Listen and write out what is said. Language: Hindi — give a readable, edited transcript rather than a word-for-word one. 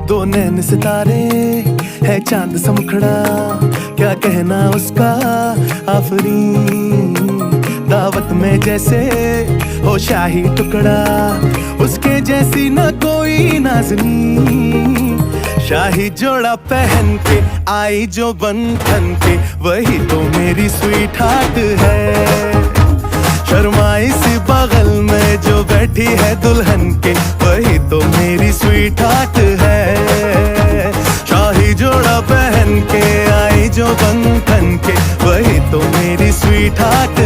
दो नैन सितारे है चांद सा मुखड़ा, क्या कहना उसका आफरीन। दावत में जैसे हो शाही टुकड़ा, उसके जैसी न कोई नाज़नीन। शाही जोड़ा पहन के आई जो बंधन के, वही तो मेरी स्वीट हार्ट है। शर्माई सी बगल में जो बैठी है दुल्हन के, वही तो मेरी स्वीट हार्ट है। शाही जोड़ा पहन के आई जो बंधन के, वही तो मेरी स्वीट हार्ट